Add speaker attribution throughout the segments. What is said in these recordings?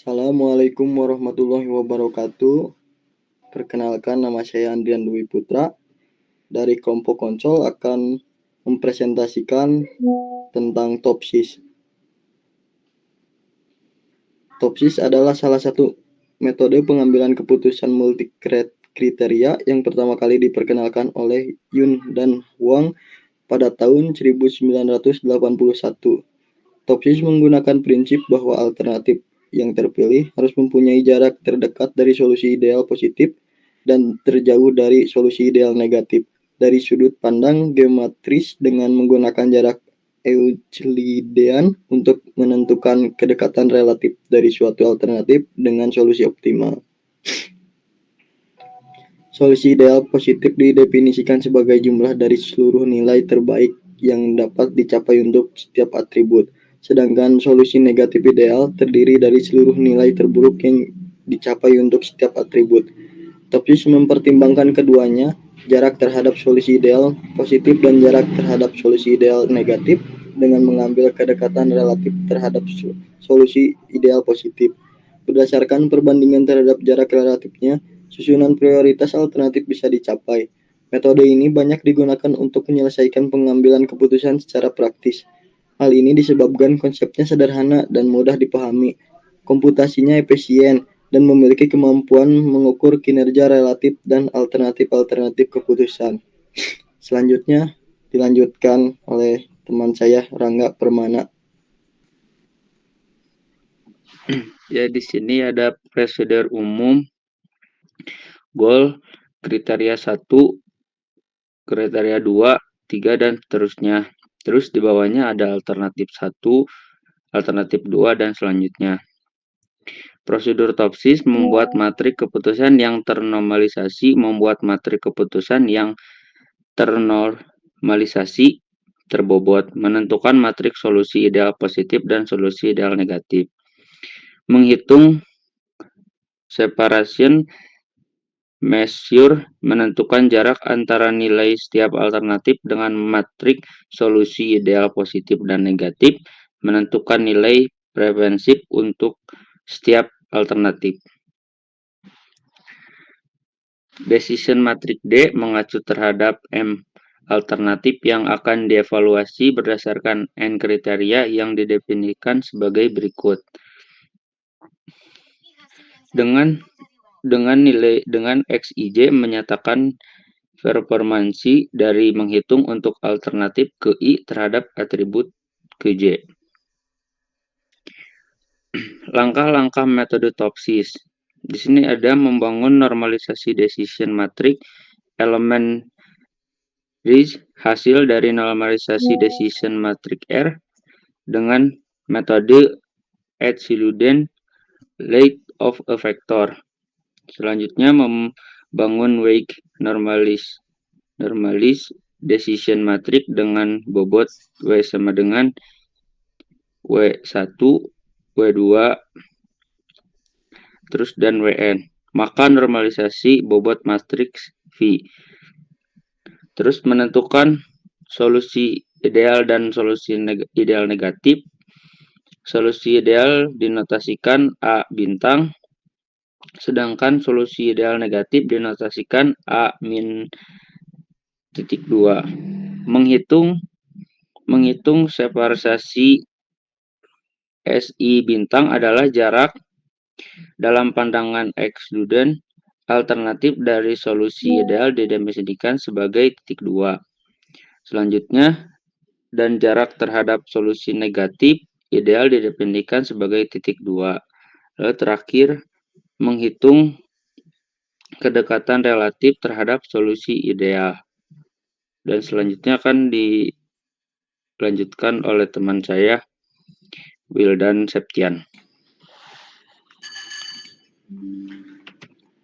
Speaker 1: Assalamualaikum warahmatullahi wabarakatuh. Perkenalkan, nama saya Andrian Dwi Putra. Dari kelompok Konsol akan mempresentasikan tentang TOPSIS. TOPSIS adalah salah satu metode pengambilan keputusan multi-kriteria yang pertama kali diperkenalkan oleh Yun dan Huang pada tahun 1981. TOPSIS menggunakan prinsip bahwa alternatif yang terpilih harus mempunyai jarak terdekat dari solusi ideal positif dan terjauh dari solusi ideal negatif dari sudut pandang geometris dengan menggunakan jarak Euclidean untuk menentukan kedekatan relatif dari suatu alternatif dengan solusi optimal. Solusi ideal positif didefinisikan sebagai jumlah dari seluruh nilai terbaik yang dapat dicapai untuk setiap atribut. Sedangkan solusi negatif ideal terdiri dari seluruh nilai terburuk yang dicapai untuk setiap atribut. TOPSIS mempertimbangkan keduanya, jarak terhadap solusi ideal positif dan jarak terhadap solusi ideal negatif dengan mengambil kedekatan relatif terhadap solusi ideal positif. Berdasarkan perbandingan terhadap jarak relatifnya, susunan prioritas alternatif bisa dicapai. Metode ini banyak digunakan untuk menyelesaikan pengambilan keputusan secara praktis. Hal ini disebabkan konsepnya sederhana dan mudah dipahami, komputasinya efisien, dan memiliki kemampuan mengukur kinerja relatif dan alternatif-alternatif keputusan. Selanjutnya dilanjutkan oleh teman saya Rangga Permana.
Speaker 2: Ya, di sini ada prosedur umum, goal, kriteria 1, kriteria 2, 3, dan seterusnya. Terus di bawahnya ada alternatif 1, alternatif 2, dan selanjutnya. Prosedur TOPSIS membuat matrik keputusan yang ternormalisasi, membuat matrik keputusan yang ternormalisasi, terbobot, menentukan matrik solusi ideal positif dan solusi ideal negatif, menghitung separation measure, menentukan jarak antara nilai setiap alternatif dengan matrik solusi ideal positif dan negatif, menentukan nilai preferensif untuk setiap alternatif. Decision matrix D mengacu terhadap M alternatif yang akan dievaluasi berdasarkan N kriteria yang didefinisikan sebagai berikut. Dengan XIJ menyatakan performansi dari menghitung untuk alternatif ke I terhadap atribut ke J. Langkah-langkah metode TOPSIS. Di sini ada membangun normalisasi decision matrix, elemen hasil dari normalisasi decision matrix R dengan metode Euclidean of a vector. Selanjutnya membangun weight normalis decision matrix dengan bobot W sama dengan W1, W2, terus dan Wn. Maka normalisasi bobot matriks V. Terus menentukan solusi ideal dan solusi ideal negatif. Solusi ideal dinotasikan A bintang, sedangkan solusi ideal negatif dinotasikan A min titik 2. Menghitung separasi SI bintang adalah jarak dalam pandangan Euclidean alternatif dari solusi ideal didefinisikan sebagai titik 2. Selanjutnya, dan jarak terhadap solusi negatif ideal didefinisikan sebagai titik 2. Lalu terakhir, menghitung kedekatan relatif terhadap solusi ideal. Dan selanjutnya akan dilanjutkan oleh teman saya, Wildan Septian.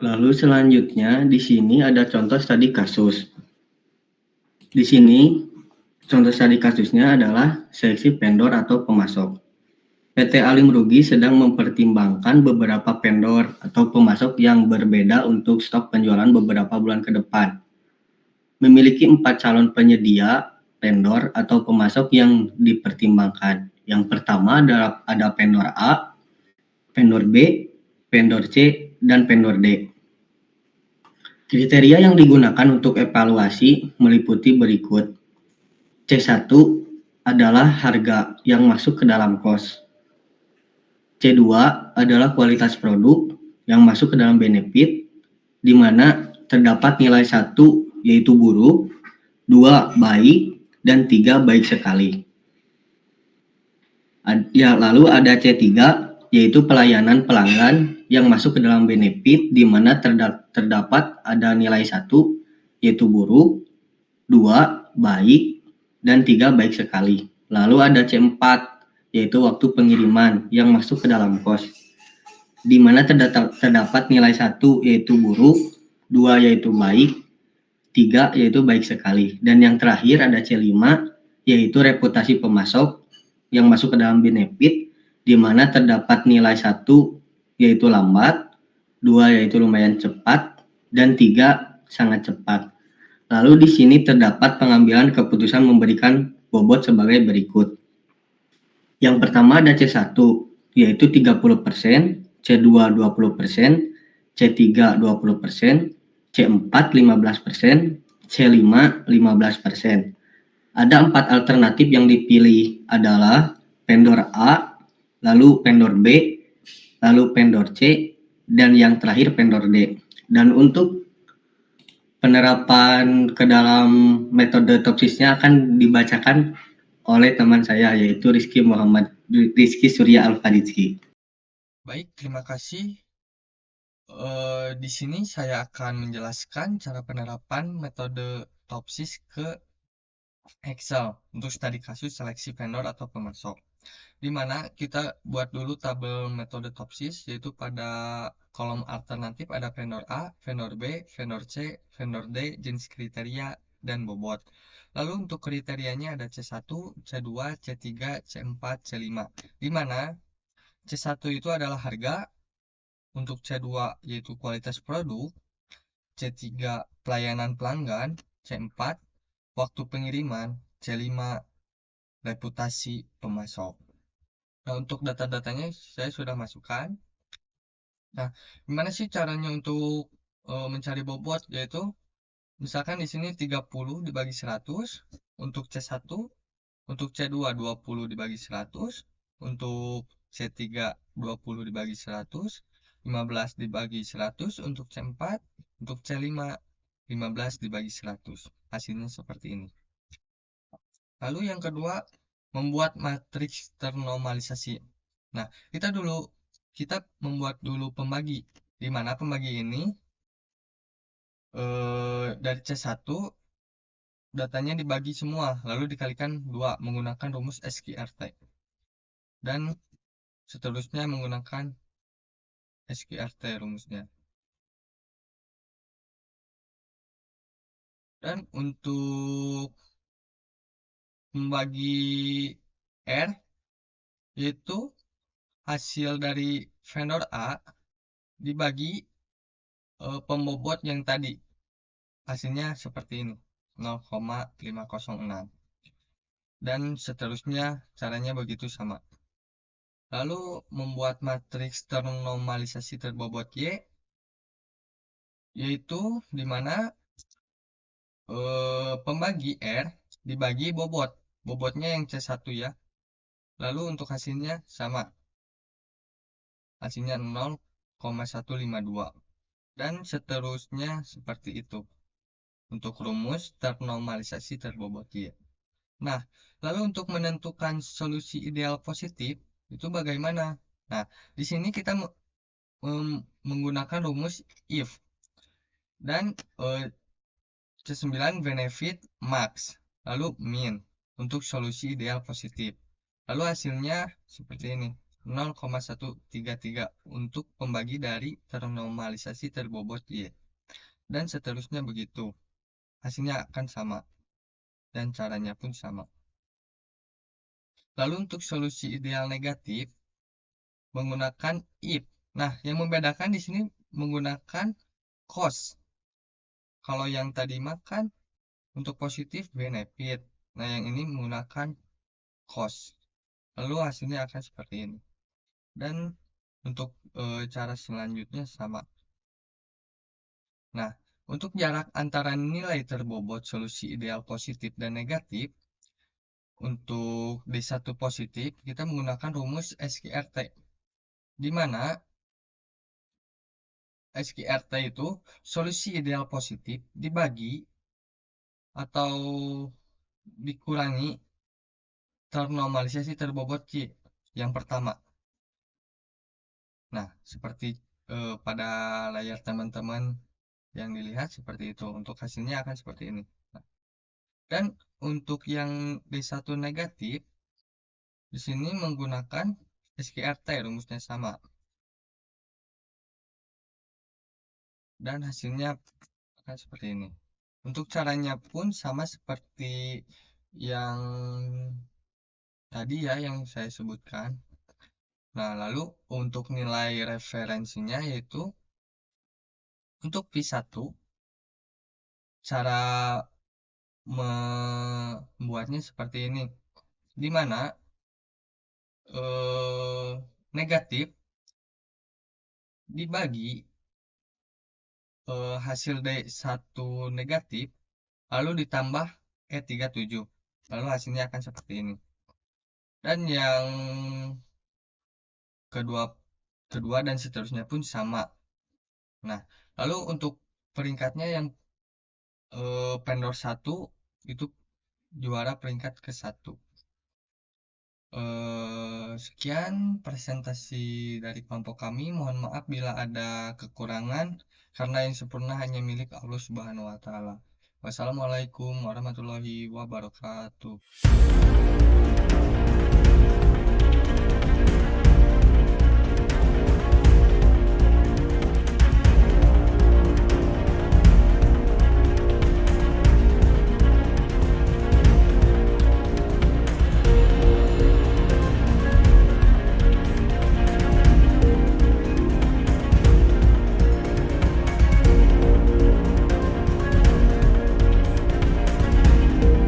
Speaker 1: Lalu selanjutnya di sini ada contoh studi kasus. Di sini contoh studi kasusnya adalah seleksi vendor atau pemasok. PT Alim Rugi sedang mempertimbangkan beberapa vendor atau pemasok yang berbeda untuk stok penjualan beberapa bulan ke depan. Memiliki 4 calon penyedia vendor atau pemasok yang dipertimbangkan. Yang pertama ada vendor A, vendor B, vendor C, dan vendor D. Kriteria yang digunakan untuk evaluasi meliputi berikut. C1 adalah harga yang masuk ke dalam kos. C2 adalah kualitas produk yang masuk ke dalam benefit, di mana terdapat nilai 1 yaitu buruk, 2 baik, dan 3 baik sekali. Lalu ada C3 yaitu pelayanan pelanggan yang masuk ke dalam benefit, di mana terdapat ada nilai 1 yaitu buruk, 2 baik, dan 3 baik sekali. Lalu ada C4 yaitu waktu pengiriman yang masuk ke dalam kos, di mana terdapat nilai 1 yaitu buruk, 2 yaitu baik, 3 yaitu baik sekali. Dan yang terakhir ada C5 yaitu reputasi pemasok yang masuk ke dalam benefit, di mana terdapat nilai 1 yaitu lambat, 2 yaitu lumayan cepat, dan 3 sangat cepat. Lalu di sini terdapat pengambilan keputusan memberikan bobot sebagai berikut. Yang pertama ada C1 yaitu 30%, C2 20%, C3 20%, C4 15%, C5 15%. Ada 4 alternatif yang dipilih adalah vendor A, lalu vendor B, lalu vendor C, dan yang terakhir vendor D. Dan untuk penerapan ke dalam metode topsisnya akan dibacakan oleh teman saya yaitu Rizky Surya Alfadizki.
Speaker 3: Baik, terima kasih. Di sini saya akan menjelaskan cara penerapan metode topsis ke Excel untuk studi kasus seleksi vendor atau pemasok. Di mana kita buat dulu tabel metode topsis, yaitu pada kolom alternatif ada vendor A, vendor B, vendor C, vendor D, jenis kriteria, dan bobot. Lalu untuk kriterianya ada C1, C2, C3, C4, C5. Di mana C1 itu adalah harga, untuk C2 yaitu kualitas produk, C3 pelayanan pelanggan, C4 waktu pengiriman, C5 reputasi pemasok. Nah, untuk data-datanya saya sudah masukkan. Nah, gimana sih caranya untuk mencari bobot? Yaitu misalkan di sini 30 dibagi 100 untuk C1, untuk C2 20 dibagi 100, untuk C3 20 dibagi 100, 15 dibagi 100 untuk C4, untuk C5 15 dibagi 100. Hasilnya seperti ini. Lalu yang kedua, membuat matriks ternormalisasi. Nah, kita membuat dulu pembagi, di mana pembagi ini dari C1 datanya dibagi semua, lalu dikalikan 2 menggunakan rumus SQRT. Dan seterusnya menggunakan SQRT rumusnya. Dan untuk membagi R, yaitu hasil dari vendor A dibagi pembobot yang tadi. Hasilnya seperti ini, 0,506. Dan seterusnya caranya begitu sama. Lalu membuat matriks ternormalisasi terbobot Y, yaitu dimana pembagi R dibagi bobot. Bobotnya yang C1 ya. Lalu untuk hasilnya sama. Hasilnya 0,152. Dan seterusnya seperti itu. Untuk rumus ternormalisasi terbobot Y. Nah, lalu untuk menentukan solusi ideal positif, itu bagaimana? Nah, di sini kita menggunakan rumus if. Dan C9 benefit max, lalu min untuk solusi ideal positif. Lalu hasilnya seperti ini, 0,133 untuk pembagi dari ternormalisasi terbobot Y. Dan seterusnya begitu. Hasilnya akan sama. Dan caranya pun sama. Lalu untuk solusi ideal negatif, menggunakan if. Nah, yang membedakan di sini menggunakan cost. Kalau yang tadi makan untuk positif benefit. Nah, yang ini menggunakan cost. Lalu hasilnya akan seperti ini. Dan Untuk cara selanjutnya sama. Nah, untuk jarak antara nilai terbobot solusi ideal positif dan negatif, untuk D1 positif, kita menggunakan rumus SQRT, di mana SQRT itu solusi ideal positif dibagi atau dikurangi ternormalisasi terbobot Q yang pertama. Nah, seperti pada layar teman-teman yang dilihat seperti itu. Untuk hasilnya akan seperti ini. Nah, dan untuk yang D1 negatif, di sini menggunakan SQRT, rumusnya sama. Dan hasilnya akan seperti ini. Untuk caranya pun sama seperti yang tadi ya, yang saya sebutkan. Nah, lalu untuk nilai referensinya yaitu untuk P1, cara membuatnya seperti ini, di mana negatif dibagi hasil D1 negatif, lalu ditambah E37, lalu hasilnya akan seperti ini. Dan yang kedua dan seterusnya pun sama. Nah, lalu untuk peringkatnya yang vendor 1 itu juara peringkat ke-1. Sekian presentasi dari kelompok kami. Mohon maaf bila ada kekurangan, karena yang sempurna hanya milik Allah Subhanahu wa Ta'ala. Wassalamualaikum warahmatullahi wabarakatuh.